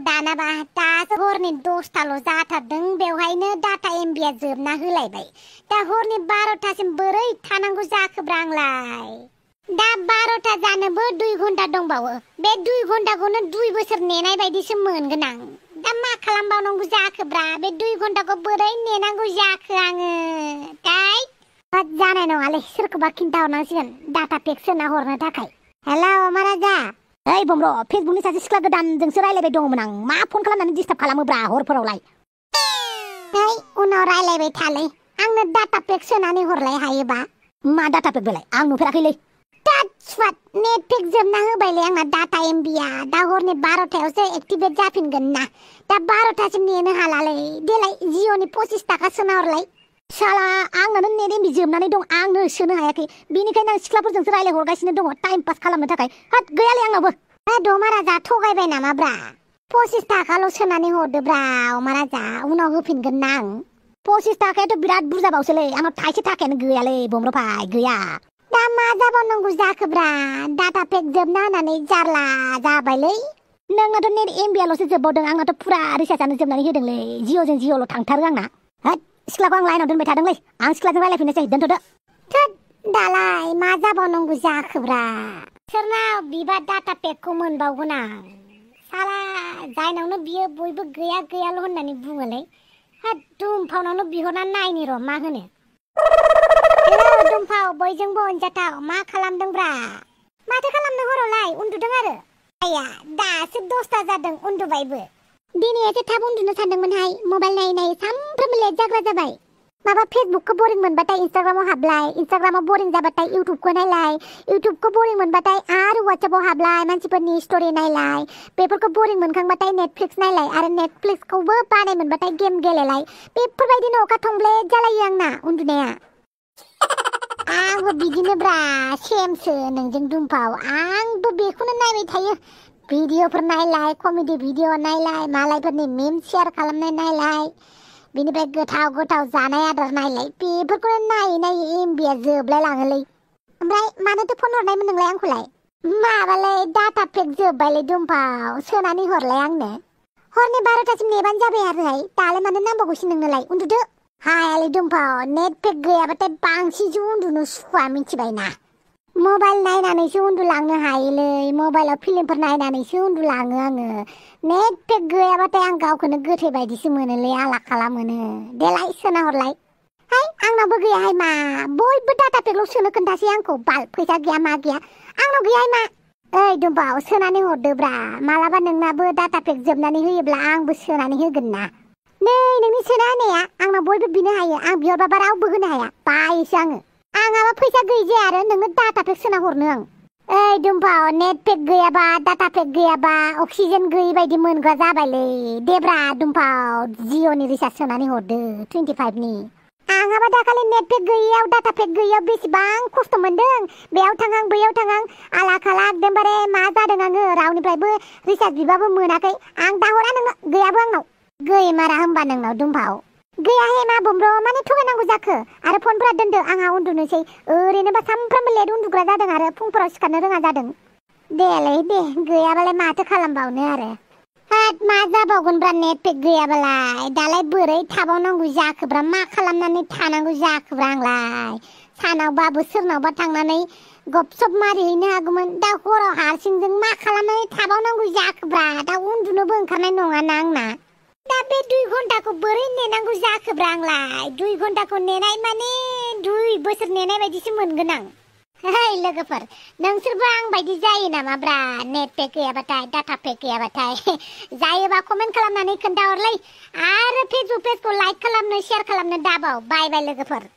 दानाबा दासो हरनि 10टाल' जाथारदों बेवहायनो डाटा एमबिया जोबना होलायबाय दा हरनि 12टासिम बोरै थानांगौ जाखोब्रा आंलाय दा 12टा जानोबो 2 घन्टा दंबावो बे 2 घन्टाखौनो 2 बोसोर नेनाय बायदिसो मोनगोन आं दा मा खालामबावनांगौ जाखोब्रा बे 2 घन्टाखौ बोरै नेनांगौ जाखो आङो जानाय नङालै सोरखौबा खिन्थाहरनांसिगोन डाटा पेक सोना हरनो थाखाय हेलौ महाराजा ओइ बमब्र फेसबुकनि सासे सिख्ला गोदानजोंसो रायलायबाय दङमोन आं मा फन खालामनानै डिस्टार्ब खालामोब्रा हरफोरावलाय ओइ उनाव रायलायबाय थालै आंनो डाटा पेक सोनानै हरलाय हायोबा मा डाटा पेक बेलाय आं नुफेराखैलै तात्सवात नेट पेक जोबना होबायलै आंना डाटा एमबिया दा हरनि 12टायावसो एक्टिभेट जाफिनगोन ना दा 12टासिम नेनो हालालै देलाय जिअनि 25 टाका सोना हरलाय साला आंनानो नेट एमबि जोबनानै दं आंनो सोनो हायाखै बेनिखायनो आं सिख्लाफोरजोंसो रायलाय हरगासिनो दङ टाइम पास खालामनो थाखाय हाट गैयालै आंनावबो महाराजा थगायबाय नामाब्रा 25 टाकाल' सोनानै हरदोब्रा महाराजा उनाव होफिनगोन ना आं 25 टाकायाथ' बिराद बुरजाबावसोलै आंनाव थाइसे थाखायानो गैयालै बमब्रफाय गैया दा मा जाबावनांगौ जाखोब्रा डाटा पेक जोबना होनानै जारला जाबायलै नोंनाथ' नेट एमबियाल'सो जोबबावदों आंनाथ' फुरा रिसार्जआनो जोबनानै होदोंलै जिअजों जिअल' थांथारो आंना हाट सिख्लाखौ आं लाइनाव दोनबाय थादोंलै आं सिख्लाजों रायलायफिननोसै दोनथ'दो थोद दालाय मा जाबावनांगौ जाखोब्रा सोरनाव बिबा डाटा पेकखौ मोनबावगोन आं साला जायनावनो बियो बयबो गैया गैयाल' होननानै बुङोलै हाट दुमफावनावनो बिहरना नायनि र' मा होनो हेलौ दुमफाव बयजोंबो अनजाथाव मा खालामदोंब्रा माथो खालामनो हरावलाय उन्दुदों आरो आया दासो 10टा जादों उन्दुबायबो दिनै एसे थाब उन्दुनो सानदोंमोनहाय मबाइल नायै नायै सामफ्रामबो लेट जाग्रा जाबाय माबा फेसबुकखौ बोरिं मोनबाथाय इन्स्टाग्रामाव हाबलाय इन्स्टाग्रामाव बोरिं जाबाथाय इउटुबखौ नायलाय इउटुबखौ बोरिं मोनबाथाय आरो वाट्सएपआव हाबलाय मानसिफोरनि स्टोरी नायलाय बेफोरखौ बोरिं मोनखांबाथाय नेटफ्लिक्स नायलाय आरो नेटफ्लिक्सखौबो बानाय मोनबाथाय गेम गेलेलाय बेफोरबायदिनो अखा थंब्लेट जालायो आंना उन्दुनाया आंबो बिदिनोब्रा सेमसो नोंजों दुमफाव आंबो बेखौनो नायबाय थायो भिडिअफोर नायलाय कमेडि भिडिअ नायलाय मालायफोरनि मिम शेयार खालामनाय नायलाय बिनिफ्राय गोथाव गोथाव जानाय आदार नायलाय बेफोरखौनो नायै नायै एमबिया जोबलाय लाङोलै ओमफ्राय मानोथो फन हरनायमोन नोंलाय आंखौलाय माबालाय डाटा पेक जोबबायलै दुमफाव सोनानै हरलाय आंनो हरनि 12टासिम नेबानो जाबाय आरोहाय दालाय मानो नांबावगौसो नोंनोलाय उन्दुदो हायालै दुमफाव नेट पेक गैयाबाथाय बांसिनसो उन्दुनो सुखुवा मिथिबायना मबाइल नायनानैसो उन्दुलांनो हायोलै मबाइलाव फिल्मफोर नायनानैसो उन्दुलाङो आङो नेट पेक गैयाबाथाय आं गावखौनो गोथै बायदिसो मोनोलै आला खाला मोनो देलाय सोना हरलाय हाय आंनावबो गैयाहाय मा बयबो डाटा पेकल' सोनो खोन्थासै आंखौ बाल फैसा गैया मा गैया आंनाव गैयाहाय मा ओइ दुमफाव सोनानै हरदोब्रा मालाबा नोंनाबो डाटा पेक जोबनानै होयोब्ला आंबो सोनानै होगोन ना नै नोंनि सोना होनाया आंनाव बयबो बिनो हायो आं बिहरबाबा रावबो होनो हाया बायोसो आंहाबा फैसा गैजाया आरो नोंनो डाटा पेक सोना हरनो आं ओइ दुमफाव नेट पेक गैयाबा डाटा पेक गैयाबा अक्सिजेन गैयै बायदि मोनग्रा जाबायलै देब्रा दुमफाव जिअनि रिसार्ज सोनानै हरदो 25नि आंहाबा दाखालि नेट पेक गैयैयाव डाटा पेक गैयैयाव बेसेबां खस्थ' मोनदों बेयाव थाङां बैयाव थाङां आला खाला एकदमबारे मा जादों आङो रावनिफ्रायबो रिसार्ज बिबाबो मोनाखै आं दाहरा नोङो गैयाबो आंनाव गैमारा होमबा नोंनाव दुमफाव गैयाहे मा बमब्र मानो थगायनांगौ जाखो आरो फनफोरा दोनदो आंहा उन्दुनोसै ओरैनोबा सामफ्रामबो लेट उन्दुग्रा जादों आरो फुंफोराव सिखारनो रोङा जादों देलै दे गैयाबालाय माथो खालामबावनो आरो हाट मा जाबावगोनब्रा नेट पेक गैयाबालाय दालाय बोरै थाबावनांगौ जाखोब्रा मा खालामनानै थानांगौ जाखोब्रा आंलाय सानावबाबो सोरनावबा थांनानै गपसप मारिहैनो हागौमोन दा हराव हारसिंजों मा खालामनानै थाबावनांगौ जाखोब्रा दा उन्दुनोबो ओंखारनाय नङाना आंना दा बे 2 घन्टाखौ बोरै नेनांगौ जाखोब्रा आंलाय 2 घन्टाखौ नेनाय माने 2 बोसोर नेनाय बायदिसो मोनगोन आं हेय लोगोफोर नोंसोरबो आं बायदि जायो नामाब्रा नेट पेक गैयाबाथाय डाटा पेक गैयाबाथाय जायोबा कमेन्ट खालामनानै खोन्थाहरलै आरो फेसबुक पेजखौ लाइक खालामनो शेयार खालामनो दाबाव बाय बाय लोगोफोर।